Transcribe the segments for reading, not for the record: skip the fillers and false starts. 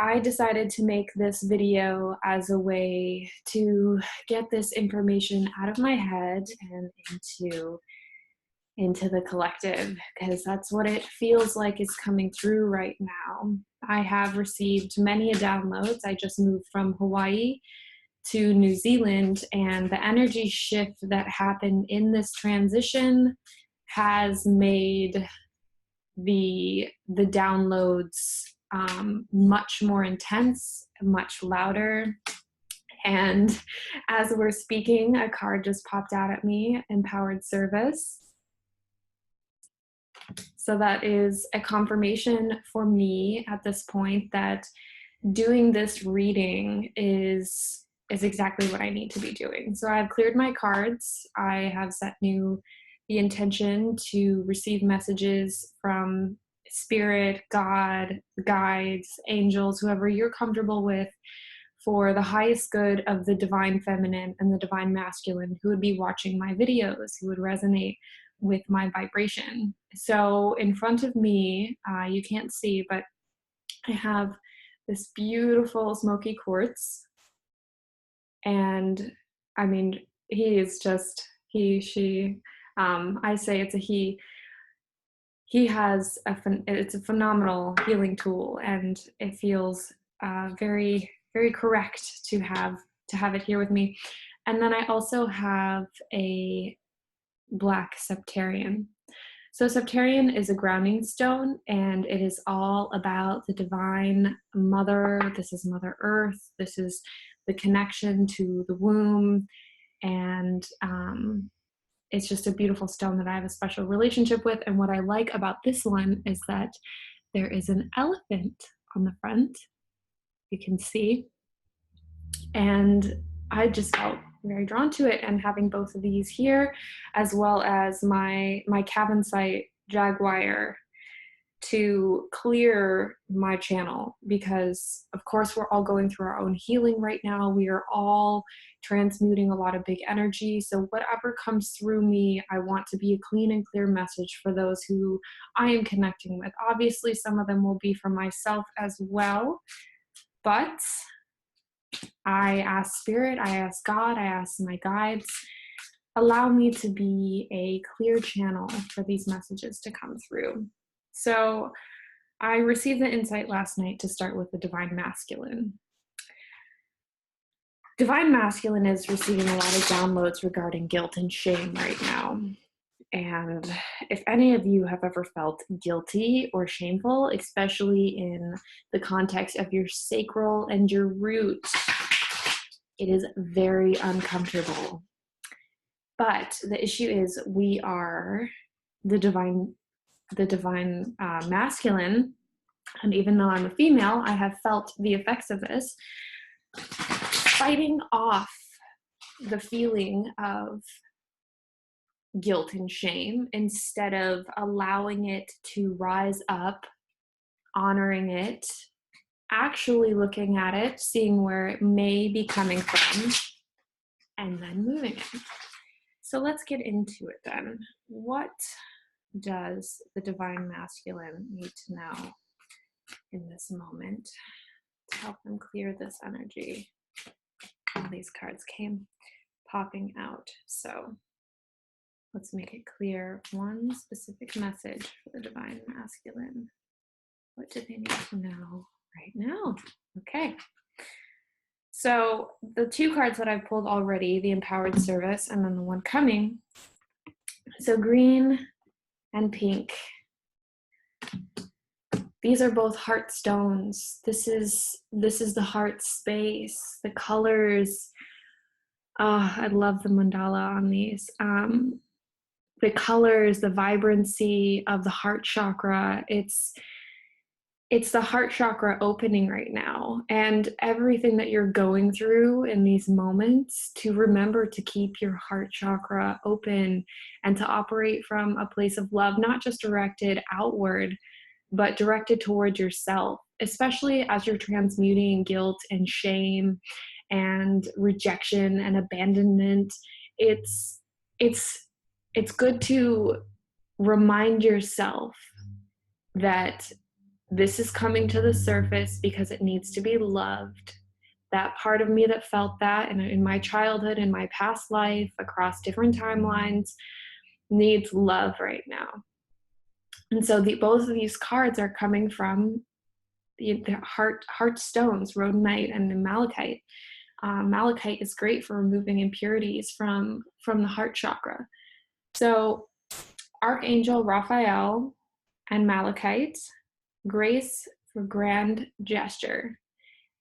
I decided to make this video as a way to get this information out of my head and into the collective, because that's what it feels like is coming through right now. I have received many downloads. I just moved from Hawaii to New Zealand, and the energy shift that happened in this transition has made the downloads much more intense, much louder. And as we're speaking, a card just popped out at me, empowered service. So that is a confirmation for me at this point that doing this reading is exactly what I need to be doing. So I've cleared my cards. I have set the intention to receive messages from Spirit, God, guides, angels, whoever you're comfortable with, for the highest good of the divine feminine and the divine masculine who would be watching my videos, who would resonate with my vibration. So in front of me, you can't see, but I have this beautiful smoky quartz. And I mean, he is just, she, I say it's a he. He has it's a phenomenal healing tool, and it feels very, very correct to have it here with me. And then I also have a black septarian. So septarian is a grounding stone, and it is all about the divine mother. This is Mother Earth. This is the connection to the womb. And it's just a beautiful stone that I have a special relationship with. And what I like about this one is that there is an elephant on the front, you can see. And I just felt very drawn to it, and having both of these here, as well as my Cavensite jaguar, to clear my channel, because of course we're all going through our own healing right now. We are all transmuting a lot of big energy. So whatever comes through me, I want to be a clean and clear message for those who I am connecting with. Obviously, some of them will be for myself as well, but I ask Spirit, I ask God, I ask my guides, allow me to be a clear channel for these messages to come through. So I received the insight last night to start with the divine masculine. Divine masculine is receiving a lot of downloads regarding guilt and shame right now. And if any of you have ever felt guilty or shameful, especially in the context of your sacral and your root, it is very uncomfortable. But the issue is we are the divine masculine, and even though I'm a female, I have felt the effects of this, fighting off the feeling of guilt and shame instead of allowing it to rise up, honoring it, actually looking at it, seeing where it may be coming from, and then moving it. So let's get into it then. What does the divine masculine need to know in this moment to help them clear this energy? All these cards came popping out. So let's make it clear. One specific message for the divine masculine. What do they need to know right now? Okay. So the two cards that I've pulled already, the empowered service and then the one coming. So green and pink. These are both heart stones. This is the heart space. The colors. I love the mandala on these. The colors, the vibrancy of the heart chakra. It's the heart chakra opening right now, and everything that you're going through in these moments, to remember to keep your heart chakra open and to operate from a place of love, not just directed outward, but directed towards yourself, especially as you're transmuting guilt and shame and rejection and abandonment. It's good to remind yourself that this is coming to the surface because it needs to be loved. That part of me that felt that in my childhood, in my past life, across different timelines, needs love right now. And so both of these cards are coming from the heart stones, rhodonite and malachite. Malachite is great for removing impurities from the heart chakra. So Archangel Raphael and malachite, grace for grand gesture.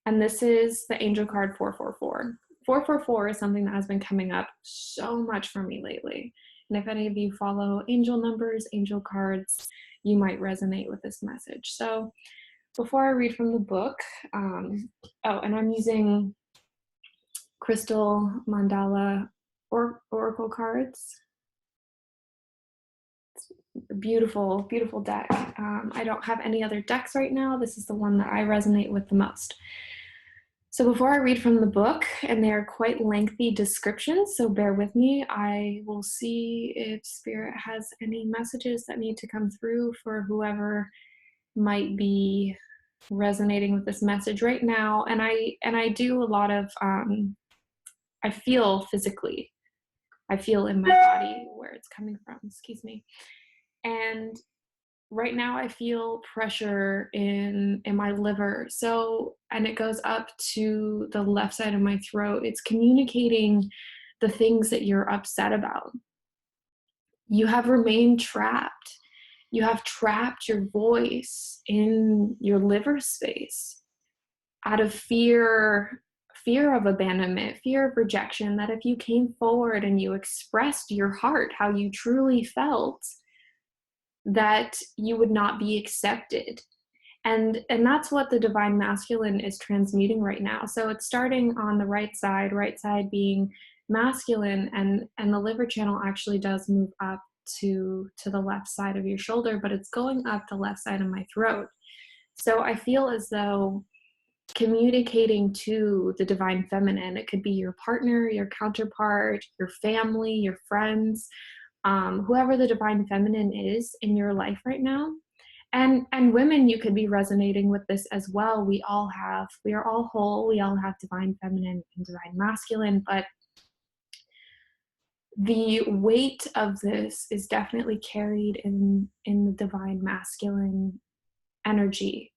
And this is the angel card 444. 444 is something that has been coming up so much for me lately. And if any of you follow angel numbers, angel cards, you might resonate with this message. So before I read from the book, and I'm using crystal mandala oracle cards. It's a beautiful, beautiful deck. I don't have any other decks right now. This is the one that I resonate with the most. So before I read from the book, and they're quite lengthy descriptions, so bear with me, I will see if Spirit has any messages that need to come through for whoever might be resonating with this message right now. And I do a lot of, I feel physically, I feel in my body where it's coming from, excuse me. And right now I feel pressure in my liver. So, and it goes up to the left side of my throat. It's communicating the things that you're upset about. You have remained trapped. You have trapped your voice in your liver space out of fear of abandonment, fear of rejection, that if you came forward and you expressed your heart, how you truly felt, that you would not be accepted. And that's what the divine masculine is transmuting right now. So it's starting on the right side being masculine, and the liver channel actually does move up to the left side of your shoulder, but it's going up the left side of my throat. So I feel as though communicating to the divine feminine, it could be your partner, your counterpart, your family, your friends, whoever the divine feminine is in your life right now. And women, you could be resonating with this as well. We are all whole. We all have divine feminine and divine masculine, but the weight of this is definitely carried in the divine masculine energy.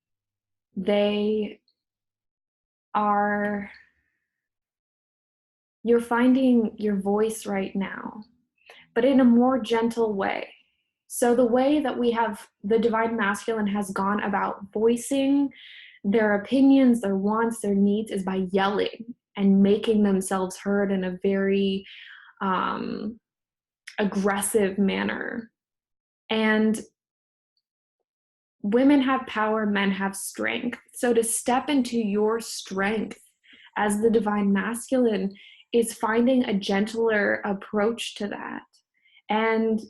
You're finding your voice right now, but in a more gentle way. So the way that we have, the divine masculine has gone about voicing their opinions, their wants, their needs, is by yelling and making themselves heard in a very aggressive manner. And women have power, men have strength. So to step into your strength as the divine masculine is finding a gentler approach to that. And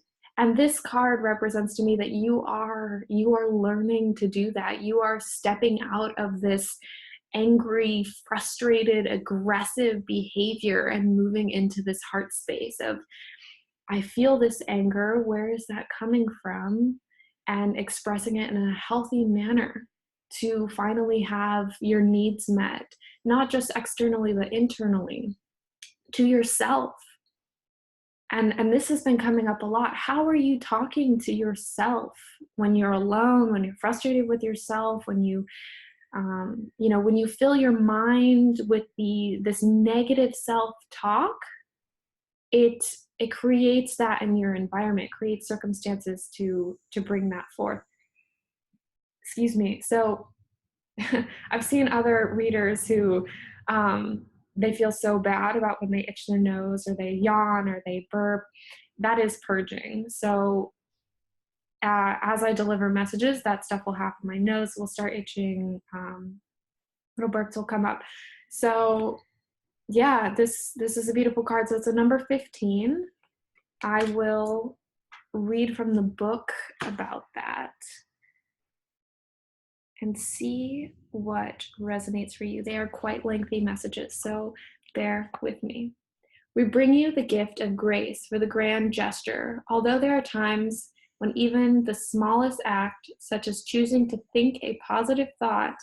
this card represents to me that you are learning to do that. You are stepping out of this angry, frustrated, aggressive behavior and moving into this heart space of, I feel this anger, where is that coming from? And expressing it in a healthy manner to finally have your needs met, not just externally, but internally, to yourself. And this has been coming up a lot. How are you talking to yourself when you're alone, when you're frustrated with yourself, when you, when you fill your mind with this negative self-talk, it creates that in your environment, creates circumstances to bring that forth. Excuse me. So I've seen other readers who, they feel so bad about when they itch their nose or they yawn or they burp. That is purging. So as I deliver messages, that stuff will happen. My nose will start itching. Little burps will come up. So yeah, this is a beautiful card. So it's a number 15. I will read from the book about that and see what resonates for you. They are quite lengthy messages, so bear with me. We bring you the gift of grace for the grand gesture. Although there are times when even the smallest act, such as choosing to think a positive thought,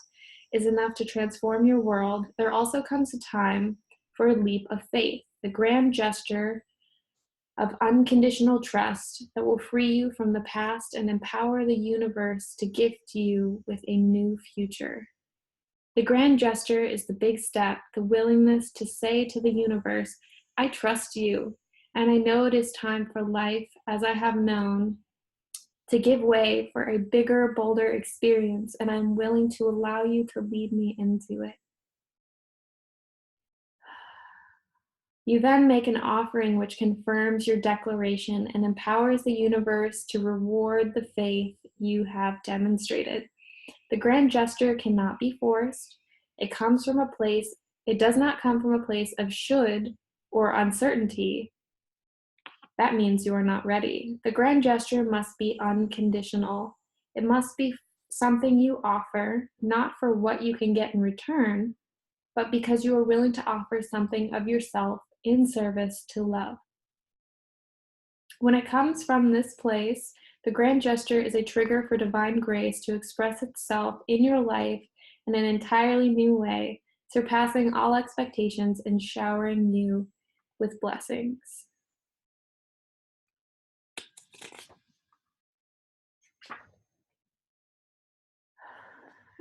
is enough to transform your world, there also comes a time for a leap of faith, the grand gesture of unconditional trust that will free you from the past and empower the universe to gift you with a new future. The grand gesture is the big step, the willingness to say to the universe, I trust you, and I know it is time for life as I have known to give way for a bigger, bolder experience, and I'm willing to allow you to lead me into it. You then make an offering which confirms your declaration and empowers the universe to reward the faith you have demonstrated. The grand gesture cannot be forced. It does not come from a place of should or uncertainty. That means you are not ready. The grand gesture must be unconditional. It must be something you offer, not for what you can get in return, but because you are willing to offer something of yourself in service to love. When it comes from this place, the grand gesture is a trigger for divine grace to express itself in your life in an entirely new way, surpassing all expectations and showering you with blessings.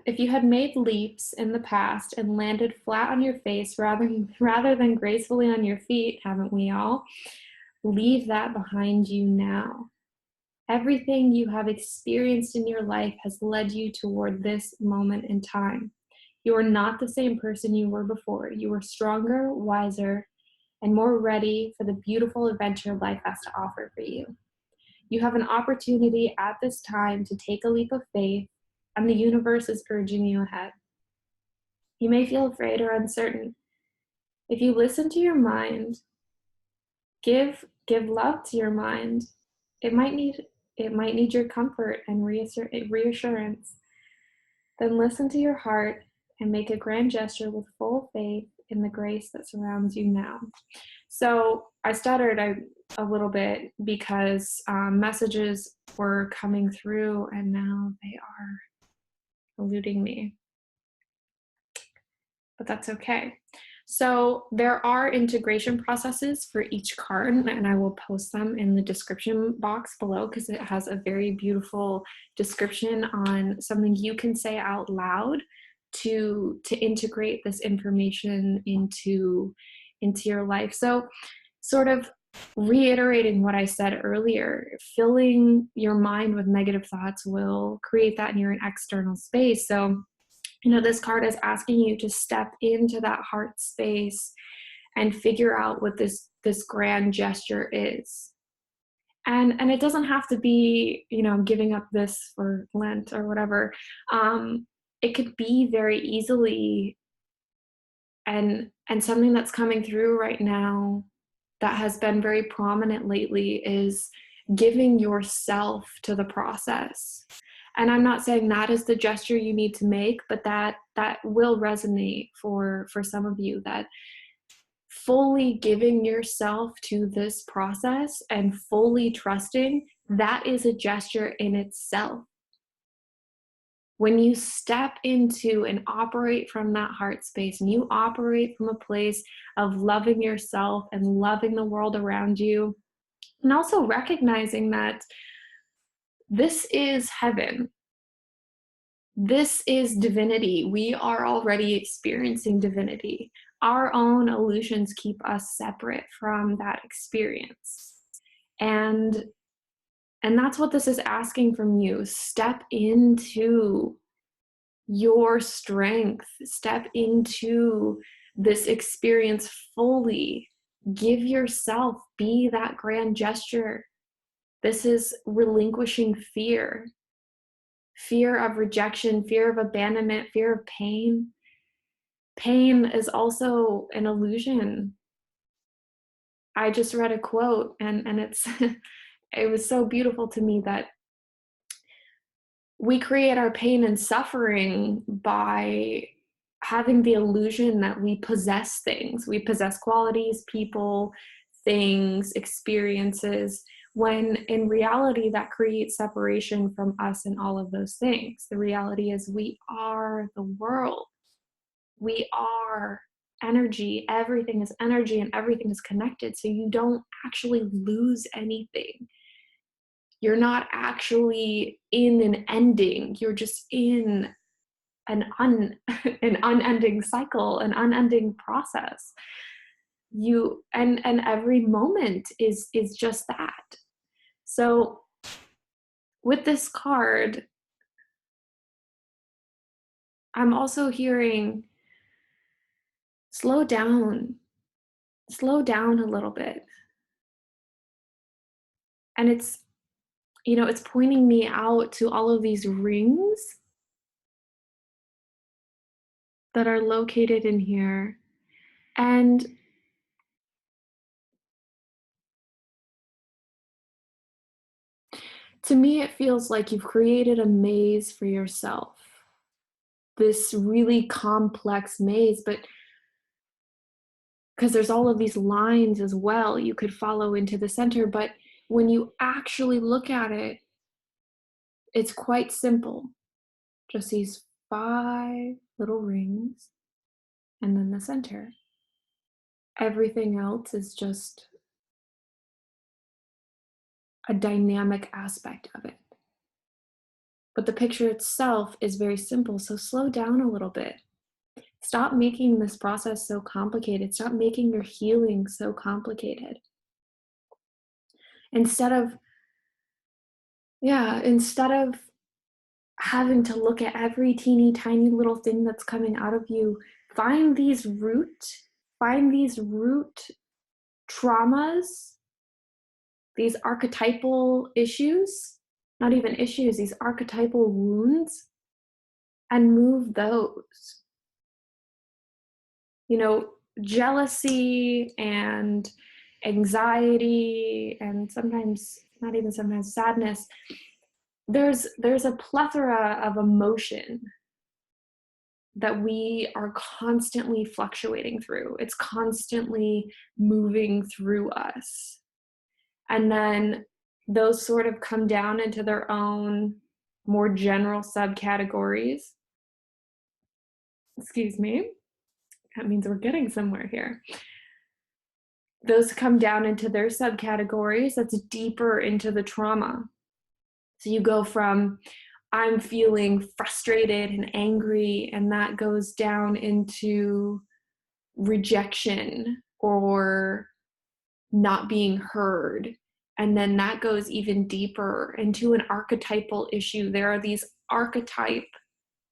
If you had made leaps in the past and landed flat on your face rather than gracefully on your feet, haven't we all? Leave that behind you now. Everything you have experienced in your life has led you toward this moment in time. You are not the same person you were before. You are stronger, wiser, and more ready for the beautiful adventure life has to offer for you. You have an opportunity at this time to take a leap of faith, and the universe is urging you ahead. You may feel afraid or uncertain. If you listen to your mind, give love to your mind. It might need your comfort and reassurance. Then listen to your heart and make a grand gesture with full faith in the grace that surrounds you now. So I stuttered a little bit because messages were coming through and now they are eluding me. But that's okay. So there are integration processes for each card, and I will post them in the description box below because it has a very beautiful description on something you can say out loud to integrate this information into your life. So sort of reiterating what I said earlier, filling your mind with negative thoughts will create that in your external space. So this card is asking you to step into that heart space and figure out what this grand gesture is. And it doesn't have to be, giving up this for Lent or whatever. It could be very easily, and something that's coming through right now that has been very prominent lately is giving yourself to the process. And I'm not saying that is the gesture you need to make, but that will resonate for some of you, that fully giving yourself to this process and fully trusting, that is a gesture in itself. When you step into and operate from that heart space, and you operate from a place of loving yourself and loving the world around you, and also recognizing that this is heaven. This is divinity. We are already experiencing divinity. Our own illusions keep us separate from that experience. And that's what this is asking from you. Step into your strength. Step into this experience fully. Give yourself, be that grand gesture. This is relinquishing fear. Fear of rejection, fear of abandonment, fear of pain. Pain is also an illusion. I just read a quote and it's it was so beautiful to me that we create our pain and suffering by having the illusion that we possess things. We possess qualities, people, things, experiences. when in reality that creates separation from us and all of those things. The reality is we are the world. We are energy. Everything is energy and everything is connected. So you don't actually lose anything. You're not actually in an ending. You're just in an unending cycle, an unending process. And every moment is just that. So with this card, I'm also hearing slow down a little bit. And it's pointing me out to all of these rings that are located in here. And to me, it feels like you've created a maze for yourself, this really complex maze, but because there's all of these lines as well you could follow into the center. But when you actually look at it, it's quite simple. Just these 5 little rings and then the center. Everything else is just a dynamic aspect of it. But the picture itself is very simple, so slow down a little bit. Stop making this process so complicated. Stop making your healing so complicated. Instead of having to look at every teeny tiny little thing that's coming out of you, find these root traumas, these archetypal issues, not even issues, these archetypal wounds, and move those. Jealousy and anxiety, and sometimes, not even sometimes, sadness. There's a plethora of emotion that we are constantly fluctuating through. It's constantly moving through us. And then those sort of come down into their own more general subcategories. Excuse me. That means we're getting somewhere here. Those come down into their subcategories. That's deeper into the trauma. So you go from, I'm feeling frustrated and angry, and that goes down into rejection or not being heard. And then that goes even deeper into an archetypal issue. There are these archetype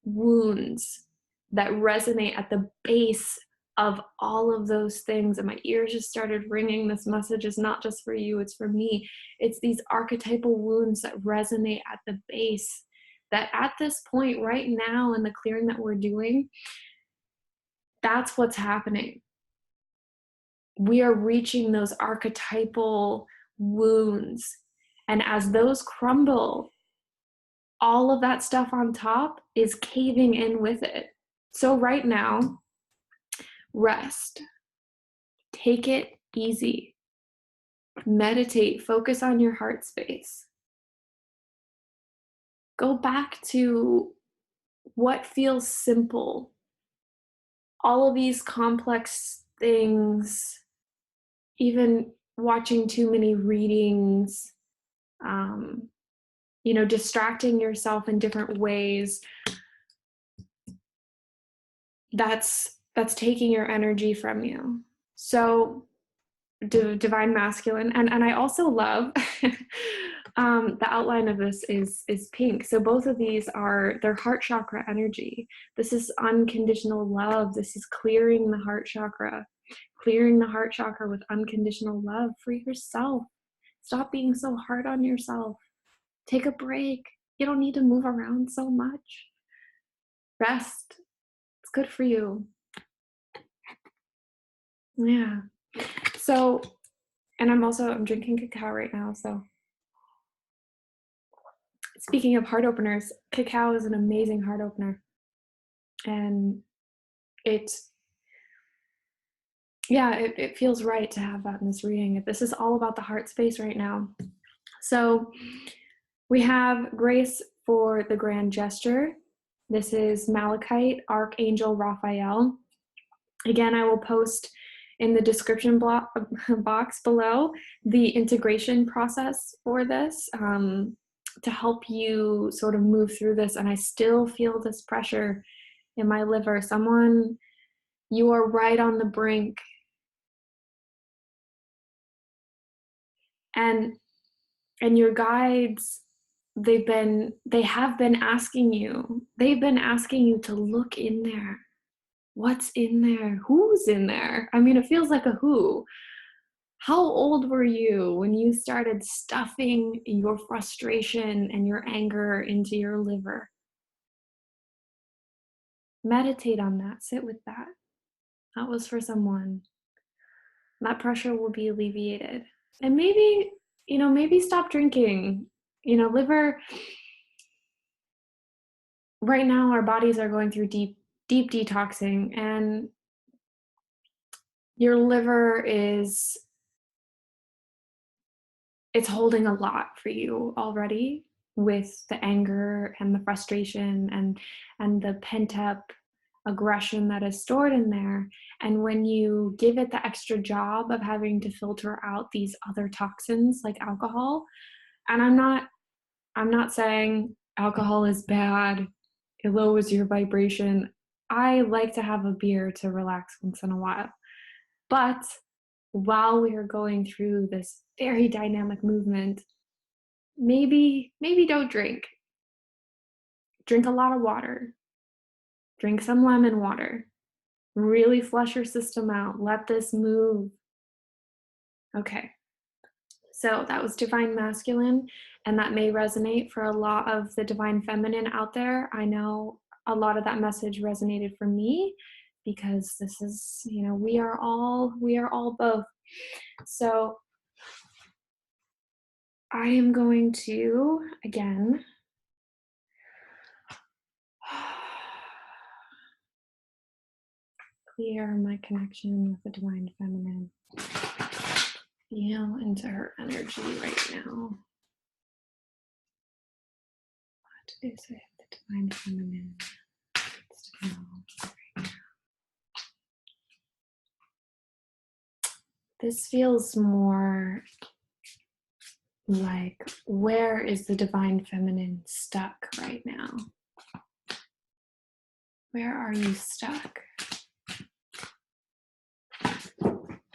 wounds that resonate at the base of all of those things. And my ears just started ringing. This message is not just for you, it's for me. It's these archetypal wounds that resonate at the base, that at this point right now in the clearing that we're doing, that's what's happening. We are reaching those archetypal wounds. And as those crumble, all of that stuff on top is caving in with it. So right now, rest. Take it easy. Meditate. Focus on your heart space. Go back to what feels simple. All of these complex things, even watching too many readings, distracting yourself in different ways, that's taking your energy from you. So divine masculine, and I also love the outline of this is pink. So both of these they're heart chakra energy. This is unconditional love. This is clearing the heart chakra with unconditional love for yourself. Stop being so hard on yourself. Take a break. You don't need to move around so much. Rest. It's good for you. Yeah. So, and I'm drinking cacao right now. So speaking of heart openers, cacao is an amazing heart opener. And it feels right to have that in this reading. This is all about the heart space right now. So we have grace for the grand gesture. This is Malachite, Archangel Raphael. Again, I will post in the description box below the integration process for this to help you sort of move through this. And I still feel this pressure in my liver. Someone, you are right on the brink. And your guides, they have been asking you. They've been asking you to look in there. What's in there? Who's in there? I mean, it feels like a who. How old were you when you started stuffing your frustration and your anger into your liver? Meditate on that. Sit with that. That was for someone. That pressure will be alleviated. And maybe, maybe stop drinking. Liver, right now our bodies are going through deep detoxing, and your liver it's holding a lot for you already with the anger and the frustration and the pent up aggression that is stored in there. And when you give it the extra job of having to filter out these other toxins like alcohol, and I'm not saying alcohol is bad, it lowers your vibration. I like to have a beer to relax once in a while. But while we are going through this very dynamic movement, maybe don't drink. Drink a lot of water. Drink some lemon water. Really flush your system out. Let this move. Okay. So that was divine masculine, and that may resonate for a lot of the divine feminine out there. I know a lot of that message resonated for me because this is, we are all both. So I am going to, again, clear my connection with the divine feminine. Feel into her energy right now. What is it, the divine feminine? This feels more like, where is the divine feminine stuck right now? Where are you stuck?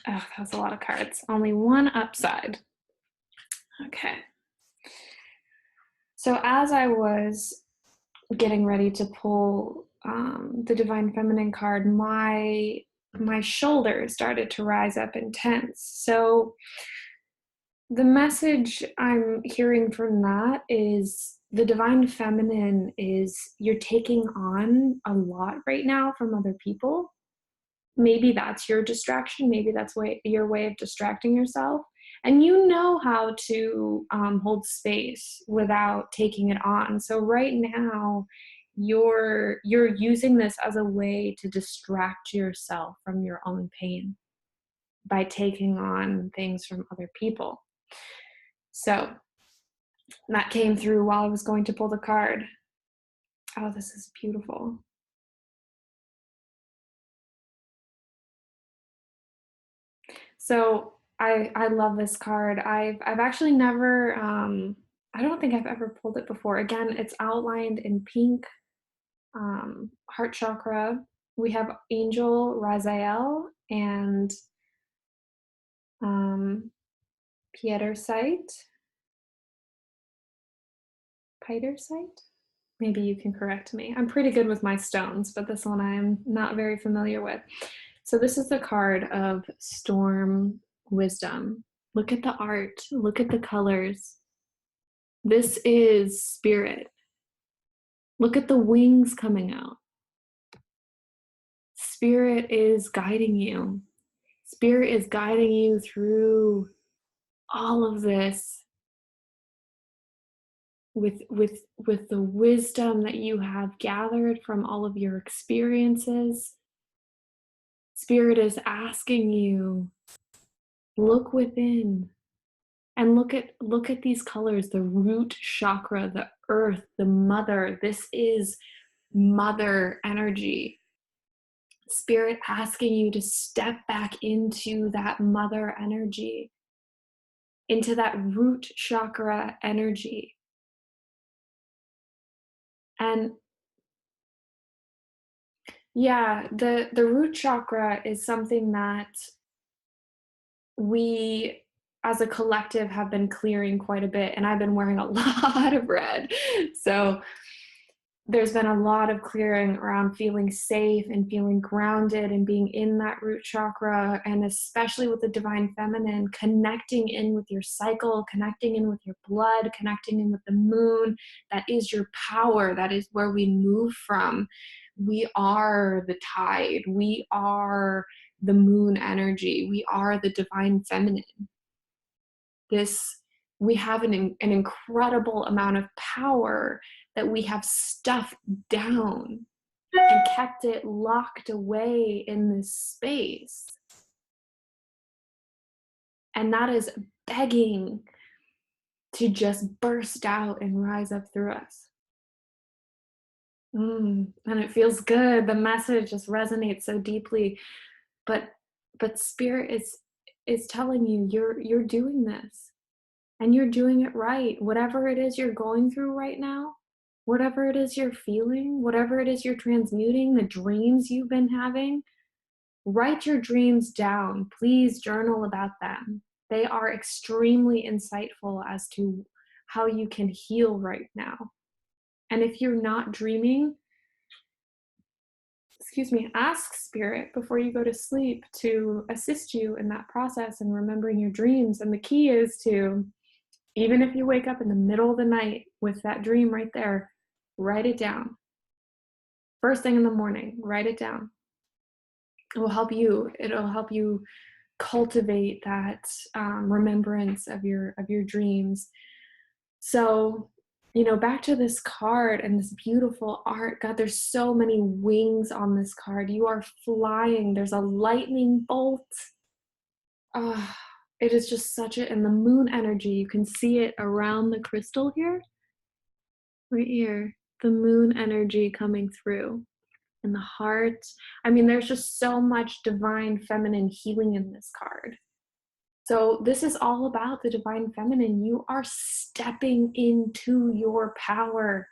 Oh, that's a lot of cards. Only one upside. Okay. So as I was getting ready to pull the divine feminine card, my shoulders started to rise up and tense. So the message I'm hearing from that is the divine feminine is, you're taking on a lot right now from other people. Maybe that's your distraction. Maybe that's your way of distracting yourself. And you know how to hold space without taking it on. So right now, you're using this as a way to distract yourself from your own pain by taking on things from other people. So that came through while I was going to pull the card. Oh, this is beautiful. So I love this card. I've actually never, I don't think I've ever pulled it before. Again, it's outlined in pink, heart chakra. We have Angel Raziel and Pietersite. Pietersite? Maybe you can correct me. I'm pretty good with my stones, but this one I'm not very familiar with. So this is the card of storm wisdom. Look at the art. Look at the colors. This is spirit. Look at the wings coming out. Spirit is guiding you. Spirit is guiding you through all of this with the wisdom that you have gathered from all of your experiences. Spirit is asking you, look within. And look at these colors, the root chakra, the earth, the mother. This is mother energy. Spirit asking you to step back into that mother energy, into that root chakra energy. And yeah, the root chakra is something that we as a collective have been clearing quite a bit, and I've been wearing a lot of red. So there's been a lot of clearing around feeling safe and feeling grounded and being in that root chakra, and especially with the divine feminine, connecting in with your cycle, connecting in with your blood, connecting in with the moon. That is your power. That is where we move from. We are the tide. We are the moon energy. We are the divine feminine. This We have an incredible amount of power that we have stuffed down and kept it locked away in this space. And that is begging to just burst out and rise up through us. And it feels good. The message just resonates so deeply. But spirit is telling you you're doing this. And you're doing it right. Whatever it is you're going through right now, whatever it is you're feeling, whatever it is you're transmuting, the dreams you've been having, write your dreams down. Please journal about them. They are extremely insightful as to how you can heal right now. And if you're not dreaming, ask spirit before you go to sleep to assist you in that process and remembering your dreams. And the key is to, even if you wake up in the middle of the night with that dream right there, write it down. First thing in the morning, write it down. It'll help you cultivate that remembrance of your dreams. So, back to this card and this beautiful art. God, there's so many wings on this card. You are flying. There's a lightning bolt. It is just and the moon energy, you can see it around the crystal here, right here, the moon energy coming through, and the heart. I mean, there's just so much divine feminine healing in this card. So this is all about the divine feminine. You are stepping into your power.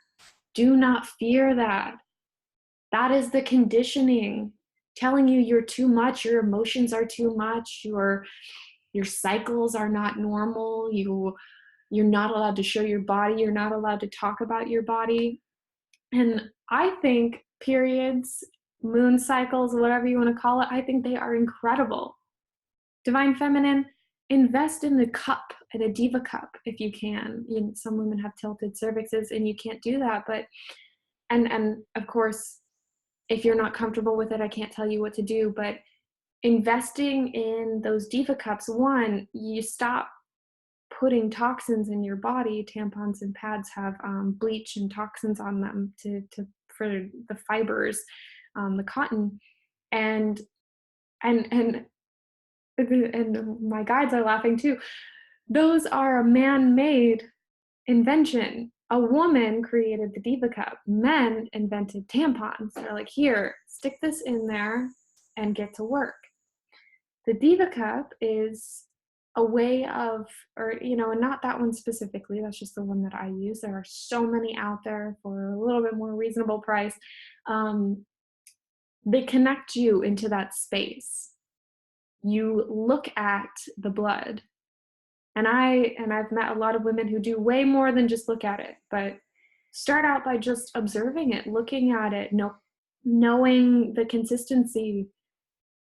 Do not fear that. That is the conditioning telling you you're too much, your emotions are too much, your cycles are not normal, you're not allowed to show your body, you're not allowed to talk about your body. And I think periods, moon cycles, whatever you want to call it, I think they are incredible. Divine feminine, invest in the cup, in a diva cup if you can. Some women have tilted cervixes and you can't do that, but and of course, if you're not comfortable with it, I can't tell you what to do, but investing in those diva cups, one, you stop putting toxins in your body. Tampons and pads have bleach and toxins on them for the fibers, the cotton, and my guides are laughing too. Those are a man-made invention. A woman created the diva cup. Men invented tampons. They're like, here, stick this in there and get to work. The diva cup is a way of, and not that one specifically, that's just the one that I use. There are so many out there for a little bit more reasonable price. They connect you into that space. You look at the blood. And I've met a lot of women who do way more than just look at it, but start out by just observing it, looking at it, knowing the consistency,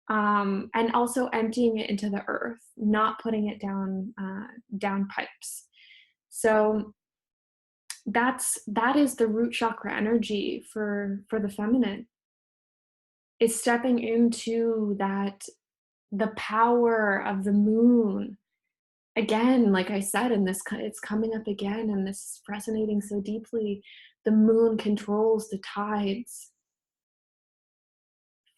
and also emptying it into the earth, not putting it down pipes. So that is the root chakra energy for the feminine. Is stepping into the power of the moon. Again, like I said, it's coming up again, and this is resonating so deeply. The moon controls the tides.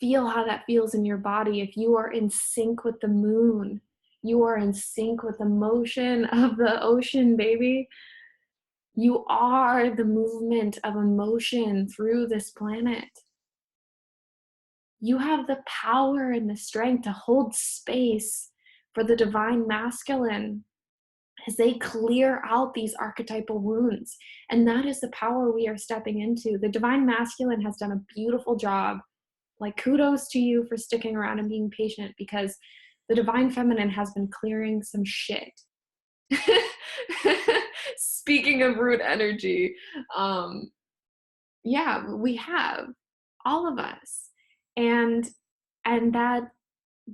Feel how that feels in your body. If you are in sync with the moon, You are in sync with the motion of the ocean, baby. You are the movement of emotion through this planet. You have the power and the strength to hold space for the divine masculine as they clear out these archetypal wounds. And that is the power we are stepping into. The divine masculine has done a beautiful job. Like, kudos to you for sticking around and being patient, because the divine feminine has been clearing some shit. Speaking of root energy, yeah, we have, all of us. And that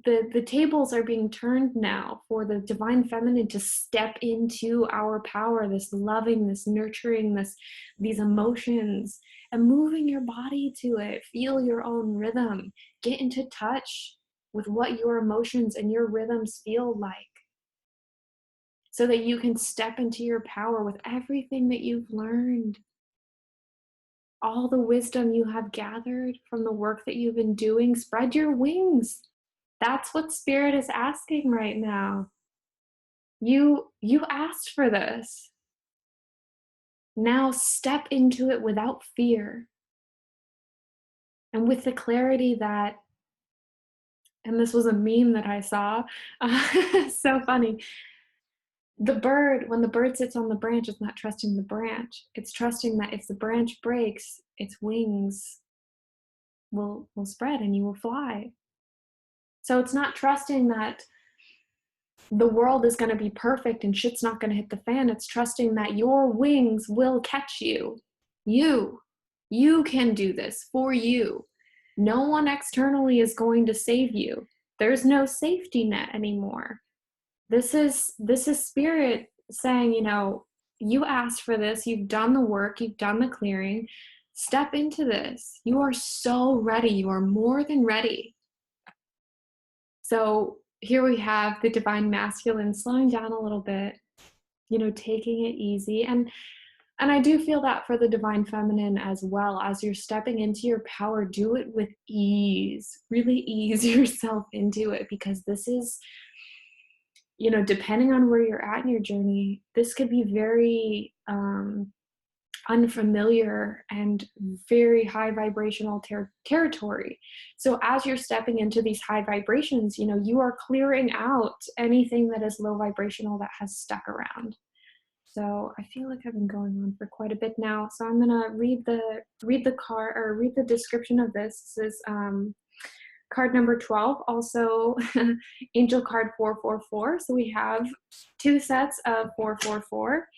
the tables are being turned now for the divine feminine to step into our power, this loving, this nurturing, these emotions, and moving your body to it. Feel your own rhythm. Get into touch with what your emotions and your rhythms feel like, so that you can step into your power with everything that you've learned, all the wisdom you have gathered from the work that you've been doing. Spread your wings. That's what Spirit is asking right now. You asked for this. Now step into it without fear. And with the clarity that, and this was a meme that I saw, so funny. The bird, when the bird sits on the branch, it's not trusting the branch. It's trusting that if the branch breaks, its wings will spread and you will fly. So it's not trusting that the world is going to be perfect and shit's not going to hit the fan. It's trusting that your wings will catch you. You can do this for you. No one externally is going to save you. There's no safety net anymore. This is Spirit saying, you asked for this, you've done the work, you've done the clearing. Step into this. You are so ready. You are more than ready. So here we have the divine masculine slowing down a little bit, taking it easy. And I do feel that for the divine feminine as well. As you're stepping into your power, do it with ease. Really ease yourself into it, because this is, depending on where you're at in your journey, this could be very unfamiliar and very high vibrational territory. So as you're stepping into these high vibrations, you are clearing out anything that is low vibrational that has stuck around. So I feel like I've been going on for quite a bit now. So I'm gonna read the card, or read the description of this. This is card number 12, also angel card 444. So we have 2 sets of 444.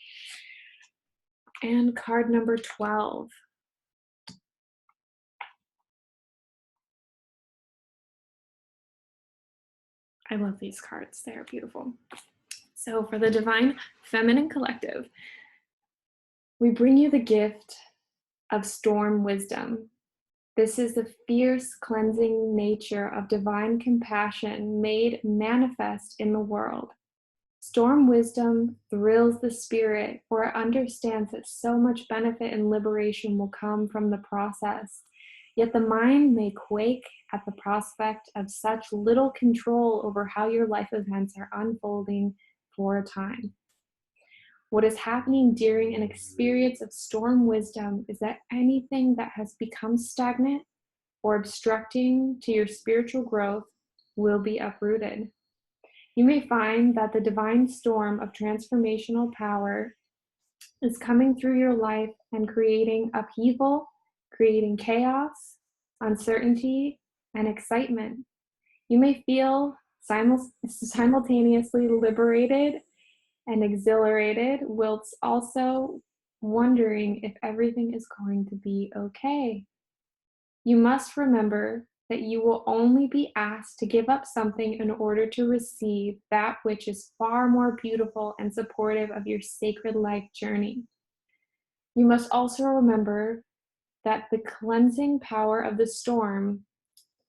And card number 12. I love these cards. They are beautiful. So for the Divine Feminine Collective, we bring you the gift of storm wisdom. This is the fierce cleansing nature of divine compassion made manifest in the world. Storm wisdom thrills the spirit, for it understands that so much benefit and liberation will come from the process. Yet the mind may quake at the prospect of such little control over how your life events are unfolding for a time. What is happening during an experience of storm wisdom is that anything that has become stagnant or obstructing to your spiritual growth will be uprooted. You may find that the divine storm of transformational power is coming through your life and creating upheaval, creating chaos, uncertainty, and excitement. You may feel simultaneously liberated and exhilarated, whilst also wondering if everything is going to be okay. You must remember that you will only be asked to give up something in order to receive that which is far more beautiful and supportive of your sacred life journey. You must also remember that the cleansing power of the storm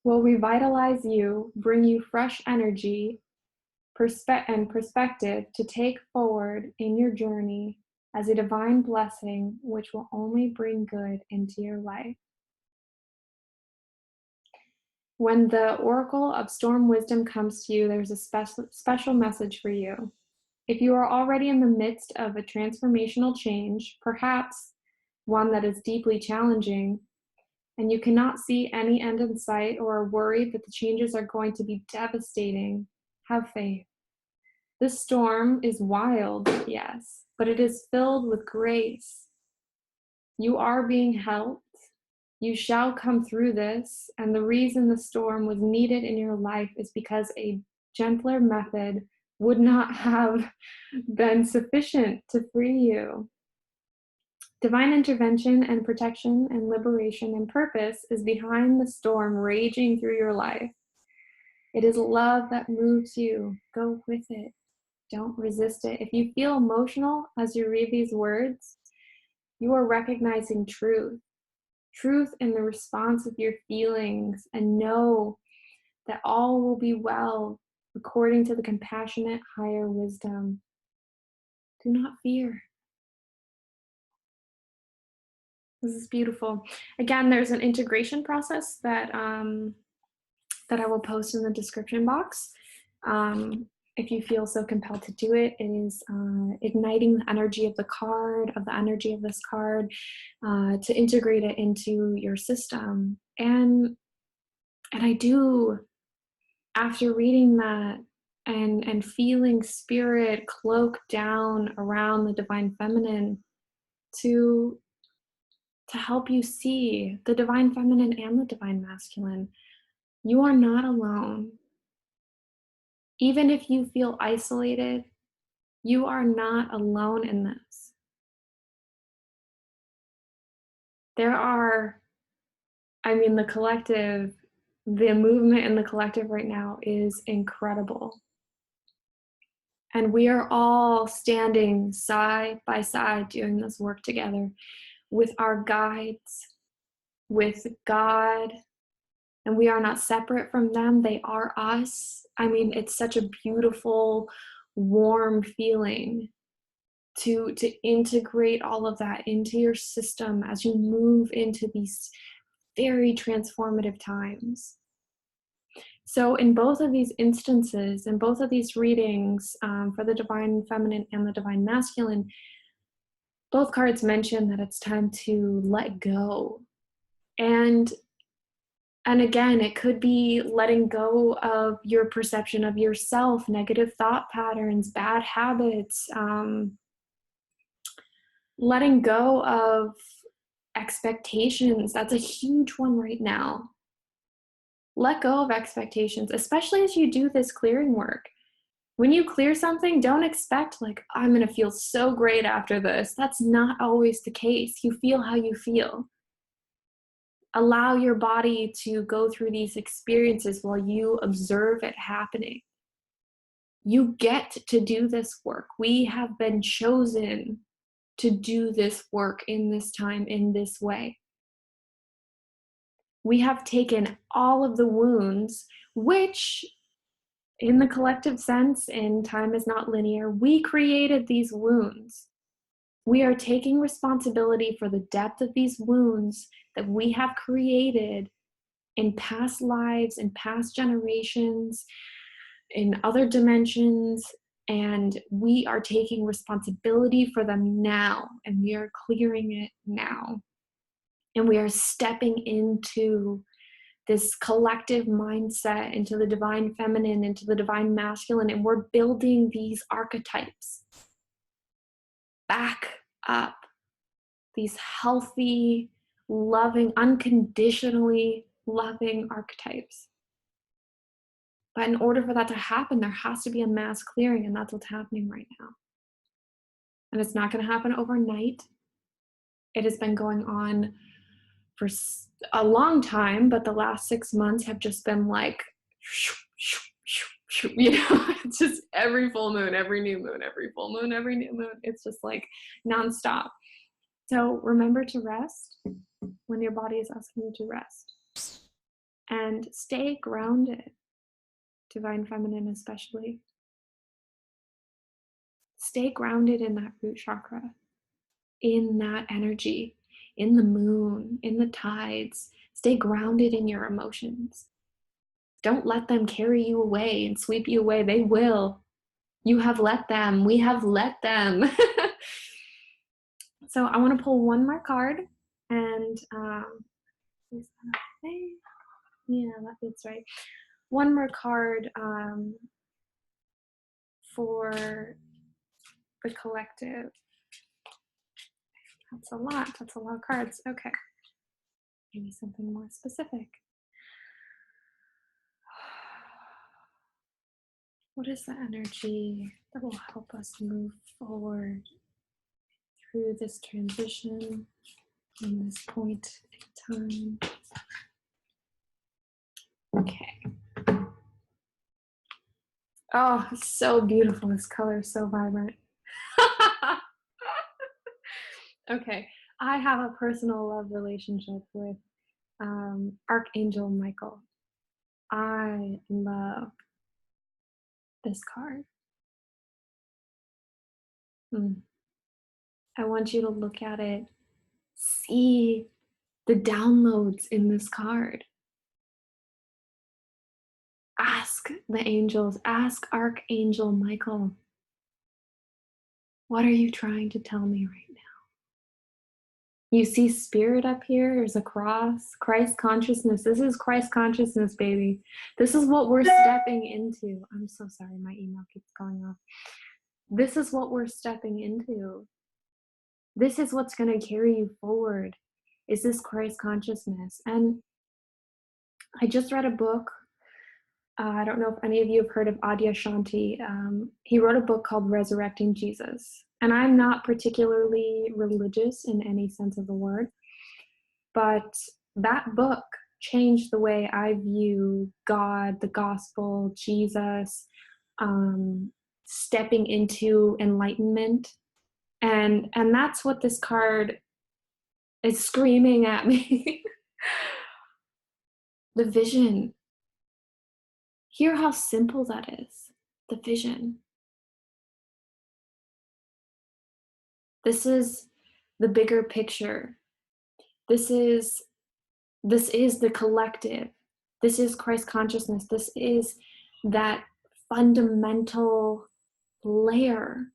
will revitalize you, bring you fresh energy and perspective to take forward in your journey as a divine blessing, which will only bring good into your life. When the oracle of storm wisdom comes to you, there's a special message for you. If you are already in the midst of a transformational change, perhaps one that is deeply challenging, and you cannot see any end in sight or are worried that the changes are going to be devastating, have faith. This storm is wild, yes, but it is filled with grace. You are being helped. You shall come through this, and the reason the storm was needed in your life is because a gentler method would not have been sufficient to free you. Divine intervention and protection and liberation and purpose is behind the storm raging through your life. It is love that moves you. Go with it. Don't resist it. If you feel emotional as you read these words, you are recognizing truth. Truth in the response of your feelings, and know that all will be well according to the compassionate higher wisdom. Do not fear. This is beautiful. Again, there's an integration process that that I will post in the description box. If you feel so compelled to do it, it is igniting the energy of the card, of the energy of this card, to integrate it into your system. And I do, after reading that and feeling spirit cloak down around the divine feminine to help you see the divine feminine and the divine masculine. You are not alone. Even if you feel isolated, you are not alone in this. There are, the collective, the movement in the collective right now is incredible. And we are all standing side by side doing this work together with our guides, with God, and we are not separate from them. They are us. It's such a beautiful, warm feeling to integrate all of that into your system as you move into these very transformative times. So in both of these instances, in both of these readings, for the divine feminine and the divine masculine, both cards mention that it's time to let go. And again, it could be letting go of your perception of yourself, negative thought patterns, bad habits, letting go of expectations. That's a huge one right now. Let go of expectations, especially as you do this clearing work. When you clear something, don't expect I'm going to feel so great after this. That's not always the case. You feel how you feel. Allow your body to go through these experiences while you observe it happening. You get to do this work. We have been chosen to do this work in this time, in this way. We have taken all of the wounds, which in the collective sense, and time is not linear, we created these wounds. We are taking responsibility for the depth of these wounds that we have created in past lives, in past generations, in other dimensions, and we are taking responsibility for them now, and we are clearing it now. And we are stepping into this collective mindset, into the divine feminine, into the divine masculine, and we're building these archetypes back up, these healthy, loving, unconditionally loving archetypes. But in order for that to happen, there has to be a mass clearing, and that's what's happening right now. And it's not going to happen overnight. It has been going on for a long time, but the last 6 months have just been it's just every full moon, every new moon, every full moon, every new moon. It's just nonstop. So remember to rest when your body is asking you to rest. And stay grounded, divine feminine especially. Stay grounded in that root chakra, in that energy, in the moon, in the tides. Stay grounded in your emotions. Don't let them carry you away and sweep you away. They will. You have let them. We have let them. So I want to pull one more card, and is that okay? Yeah, that feels right. One more card for the collective. That's a lot. That's a lot of cards. Okay. Maybe something more specific. What is the energy that will help us move forward through this transition in this point in time? Okay. Oh, it's so beautiful. This color is so vibrant. Okay. I have a personal love relationship with Archangel Michael. I love this card. I want you to look at it, see the downloads in this card. Ask the angels, ask Archangel Michael, what are you trying to tell me right now? You see spirit up here, there's a cross, Christ consciousness. This is Christ consciousness, baby. This is what we're stepping into. I'm so sorry, my email keeps going off. This is what we're stepping into. This is what's going to carry you forward, is this Christ consciousness. And I just read a book. I don't know if any of you have heard of Adyashanti. He wrote a book called Resurrecting Jesus. And I'm not particularly religious in any sense of the word, but that book changed the way I view God, the gospel, Jesus, stepping into enlightenment. And that's what this card is screaming at me. The vision. Hear how simple that is. The vision. This is the bigger picture. This is the collective. This is Christ consciousness. This is that fundamental layer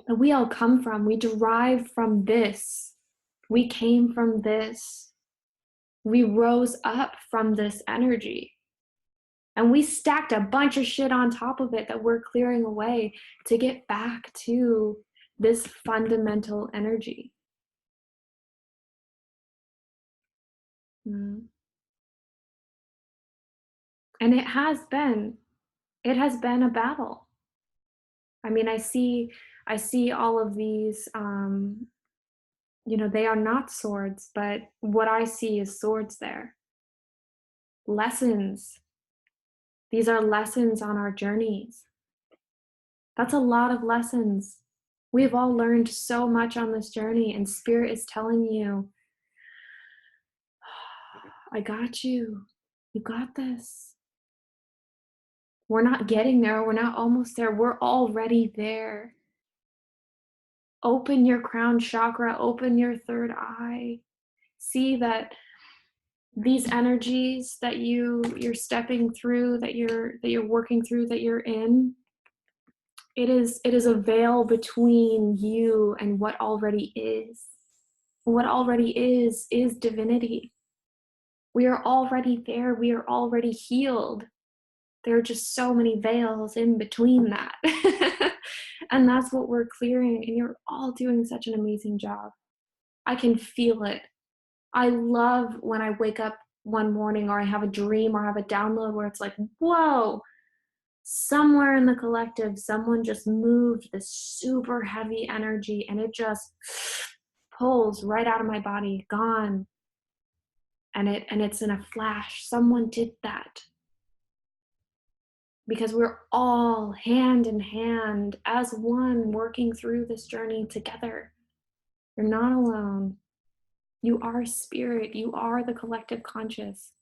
that we all come from. We derive from this. We came from this. We rose up from this energy. And we stacked a bunch of shit on top of it that we're clearing away to get back to this fundamental energy. And it has been a battle. I mean, I see all of these, they are not swords, but what I see is swords there. Lessons. These are lessons on our journeys. That's a lot of lessons. We've all learned so much on this journey, and Spirit is telling you, I got you. You got this. We're not getting there. We're not almost there. We're already there. Open your crown chakra. Open your third eye. See that these energies that you're stepping through, that you're working through, that you're in, it is a veil between you and what already is. What already is divinity. We are already there. We are already healed. There are just so many veils in between that. And that's what we're clearing. And you're all doing such an amazing job. I can feel it. I love when I wake up one morning or I have a dream or have a download where it's like, whoa, somewhere in the collective, someone just moved this super heavy energy and it just pulls right out of my body, gone. And it's in a flash. Someone did that. Because we're all hand in hand as one working through this journey together. You're not alone. You are spirit. You are the collective conscious.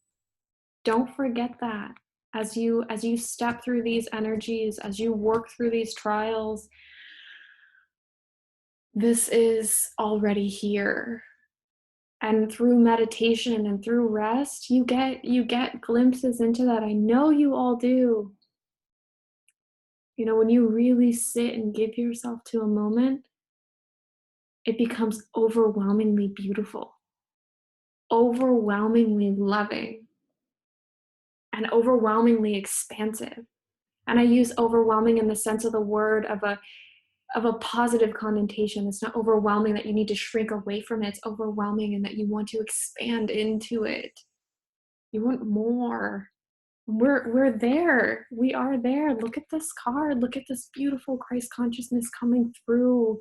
Don't forget that as you step through these energies, as you work through these trials. This is already here. And through meditation and through rest, you get glimpses into that. I know you all do. You know, when you really sit and give yourself to a moment, it becomes overwhelmingly beautiful, overwhelmingly loving, and overwhelmingly expansive. And I use overwhelming in the sense of the word of a positive connotation. It's not overwhelming that you need to shrink away from it. It's overwhelming and that you want to expand into it. You want more. We're there. We are there. Look at this card. Look at this beautiful Christ consciousness coming through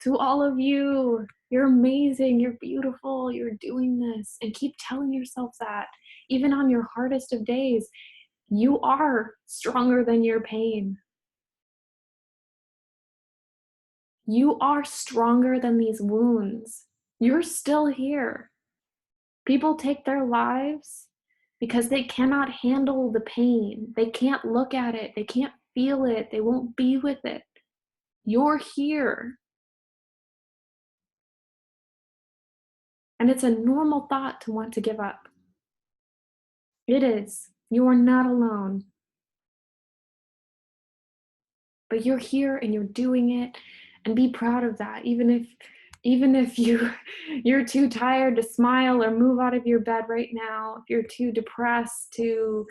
to all of you. You're amazing. You're beautiful. You're doing this. And keep telling yourself that. Even on your hardest of days, you are stronger than your pain. You are stronger than these wounds. You're still here. People take their lives because they cannot handle the pain. They can't look at it. They can't feel it. They won't be with it. You're here. And it's a normal thought to want to give up. It is. You are not alone. But you're here and you're doing it, and be proud of that. Even if you're too tired to smile or move out of your bed right now, if you're too depressed to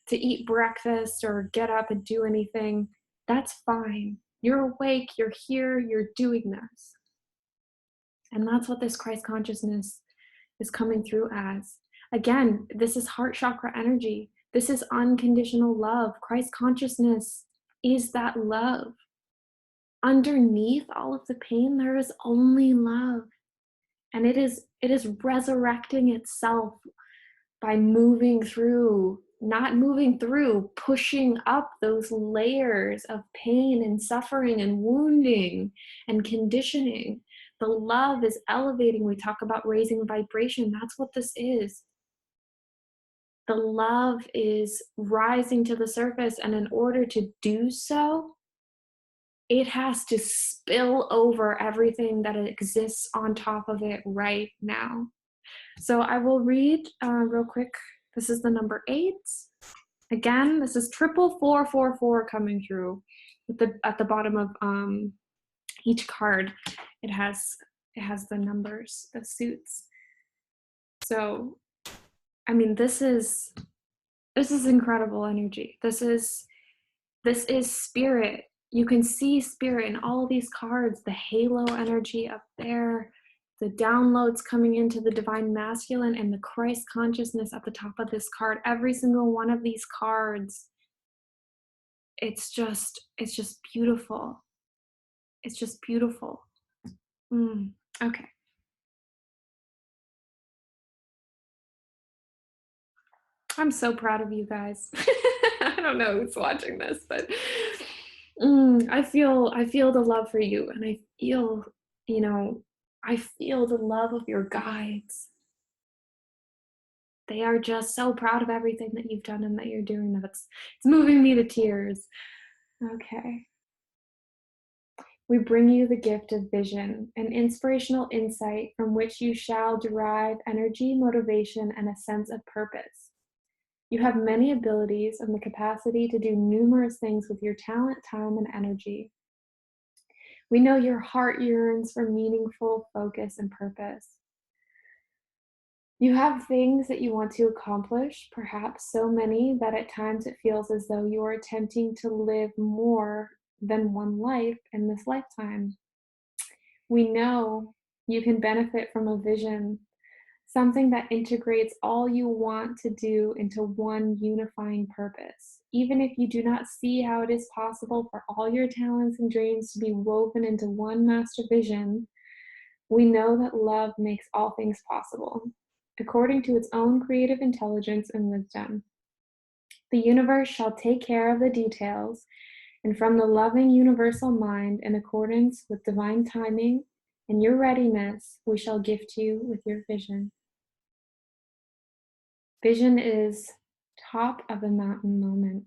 eat breakfast or get up and do anything, that's fine. You're awake, you're here, you're doing this. And that's what this Christ consciousness is coming through as. Again, this is heart chakra energy. This is unconditional love. Christ consciousness is that love. Underneath all of the pain, there is only love. And it is resurrecting itself by moving through, not moving through, pushing up those layers of pain and suffering and wounding and conditioning. The love is elevating. We talk about raising vibration. That's what this is. The love is rising to the surface, and in order to do so, it has to spill over everything that exists on top of it right now. So I will read real quick. This is the number 8. Again, this is 44444 coming through. At the bottom of each card, it has the numbers, the suits. So, I mean, this is incredible energy. This is spirit. You can see spirit in all of these cards. The halo energy up there, the downloads coming into the divine masculine, and the Christ consciousness at the top of this card. Every single one of these cards, it's just beautiful. It's just beautiful. Okay. I'm so proud of you guys. I don't know who's watching this, but I feel the love for you, and I feel, I feel the love of your guides. They are just so proud of everything that you've done and that you're doing. It's moving me to tears. Okay. We bring you the gift of vision, an inspirational insight from which you shall derive energy, motivation, and a sense of purpose. You have many abilities and the capacity to do numerous things with your talent, time, and energy. We know your heart yearns for meaningful focus and purpose. You have things that you want to accomplish, perhaps so many that at times it feels as though you are attempting to live more than one life in this lifetime. We know you can benefit from a vision, something that integrates all you want to do into one unifying purpose. Even if you do not see how it is possible for all your talents and dreams to be woven into one master vision, we know that love makes all things possible, according to its own creative intelligence and wisdom. The universe shall take care of the details, and from the loving universal mind, in accordance with divine timing and your readiness, we shall gift you with your vision. Vision is top of the mountain moment.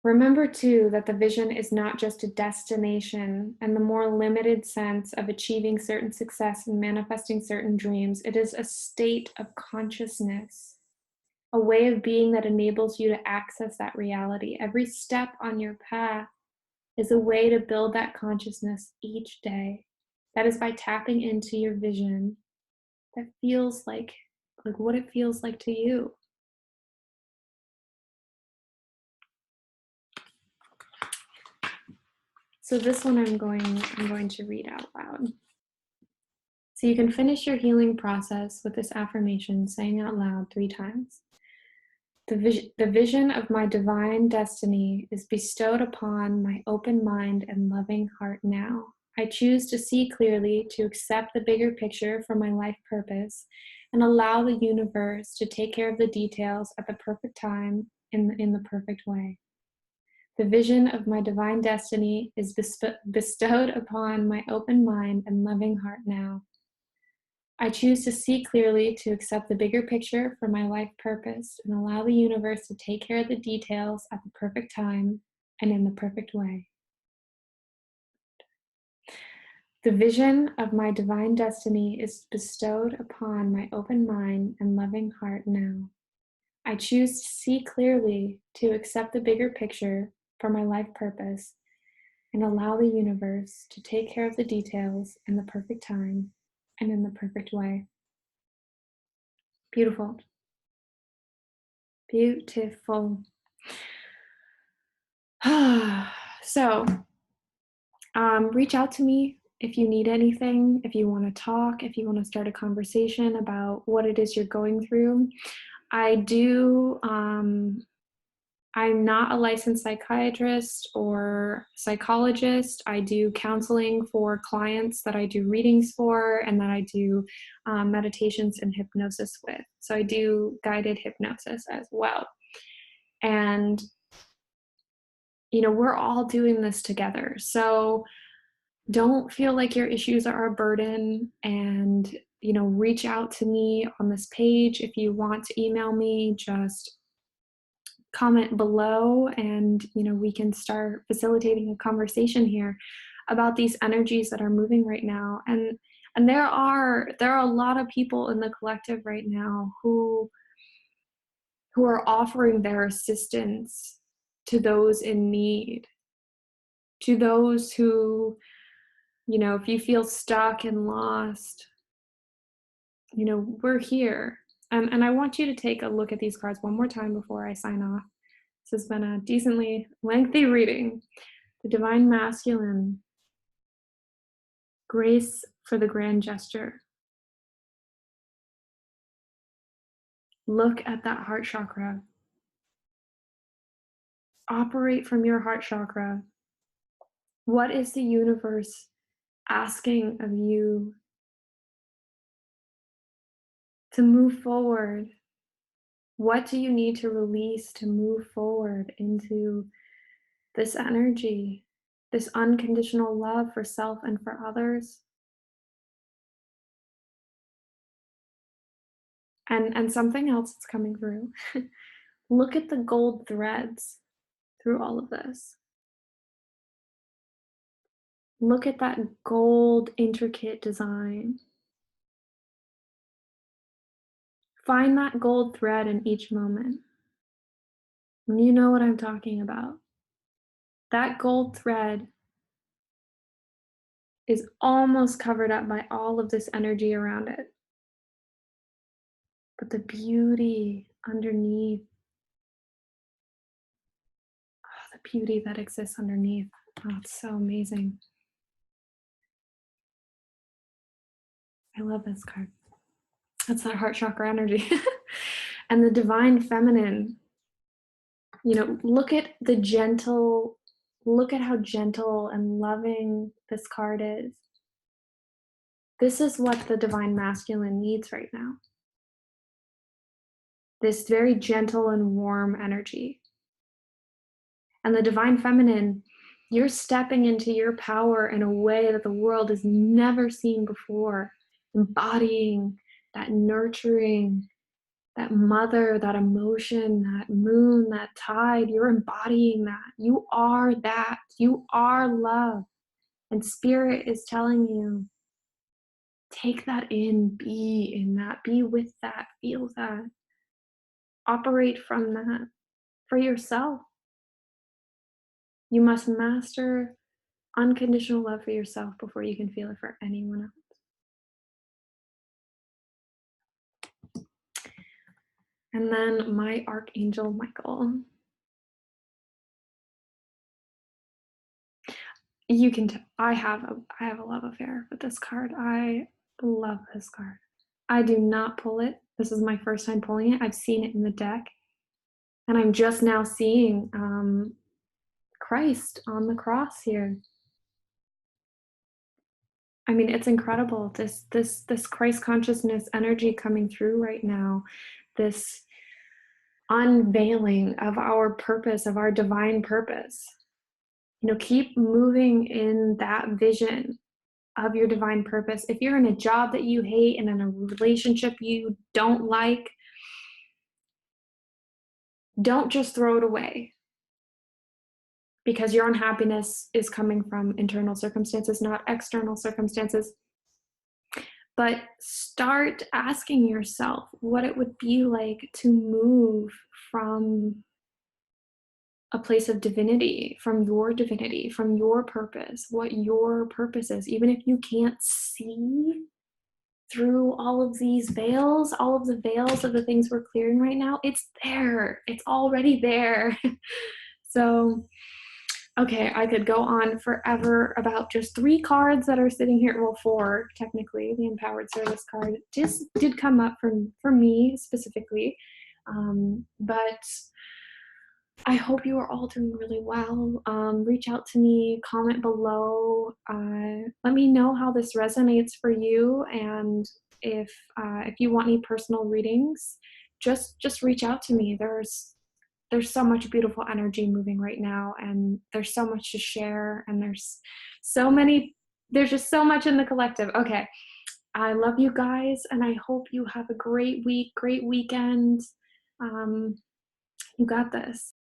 Remember too that the vision is not just a destination and the more limited sense of achieving certain success and manifesting certain dreams. It is a state of consciousness, a way of being that enables you to access that reality. Every step on your path is a way to build that consciousness each day. That is by tapping into your vision that feels like what it feels like to you. So this one I'm going to read out loud. So you can finish your healing process with this affirmation, saying out loud 3 times. The vision of my divine destiny is bestowed upon my open mind and loving heart now. I choose to see clearly, to accept the bigger picture for my life purpose, and allow the universe to take care of the details at the perfect time in the perfect way. The vision of my divine destiny is bestowed upon my open mind and loving heart now. I choose to see clearly, to accept the bigger picture for my life purpose, and allow the universe to take care of the details at the perfect time and in the perfect way. The vision of my divine destiny is bestowed upon my open mind and loving heart now. I choose to see clearly, to accept the bigger picture for my life purpose, and allow the universe to take care of the details in the perfect time and in the perfect way. Beautiful. Beautiful. So, reach out to me if you need anything, if you want to talk, if you want to start a conversation about what it is you're going through. I'm not a licensed psychiatrist or psychologist. I do counseling for clients that I do readings for and that I do meditations and hypnosis with. So I do guided hypnosis as well. And, we're all doing this together. So don't feel like your issues are a burden, and, reach out to me on this page. If you want to email me, just comment below and we can start facilitating a conversation here about these energies that are moving right now. And there are a lot of people in the collective right now who are offering their assistance to those in need, to those who, if you feel stuck and lost, we're here. And I want you to take a look at these cards one more time before I sign off. This has been a decently lengthy reading. The Divine Masculine, grace for the grand gesture. Look at that heart chakra. Operate from your heart chakra. What is the universe asking of you to move forward? What do you need to release to move forward into this energy, this unconditional love for self and for others? And something else that's coming through. Look at the gold threads through all of this. Look at that gold intricate design. Find that gold thread in each moment. And you know what I'm talking about. That gold thread is almost covered up by all of this energy around it. But the beauty underneath, the beauty that exists underneath, it's so amazing. I love this card. That's that heart chakra energy. And the divine feminine, look at how gentle and loving this card is. This is what the divine masculine needs right now. This very gentle and warm energy. And the divine feminine, you're stepping into your power in a way that the world has never seen before, embodying that nurturing, that mother, that emotion, that moon, that tide, you're embodying that. You are that. You are love. And spirit is telling you, take that in, be in that, be with that, feel that, operate from that for yourself. You must master unconditional love for yourself before you can feel it for anyone else. And then my Archangel Michael. You can I have a love affair with this card. I love this card. I do not pull it. This is my first time pulling it. I've seen it in the deck, and I'm just now seeing Christ on the cross here. I mean, it's incredible. This Christ consciousness energy coming through right now. This unveiling of our purpose, of our divine purpose. Keep moving in that vision of your divine purpose. If you're in a job that you hate and in a relationship you don't like, don't just throw it away because your unhappiness is coming from internal circumstances, not external circumstances. But start asking yourself what it would be like to move from a place of divinity, from your purpose, what your purpose is, even if you can't see through all of these veils, all of the veils of the things we're clearing right now, it's there. It's already there. So, okay, I could go on forever about just 3 cards that are sitting here. Well, 4, technically. The Empowered Service card just did come up for me specifically. But I hope you are all doing really well. Reach out to me, comment below. Let me know how this resonates for you, and if you want any personal readings, just reach out to me. There's so much beautiful energy moving right now, and there's so much to share, and there's just so much in the collective. Okay, I love you guys, and I hope you have a great week, great weekend. You got this.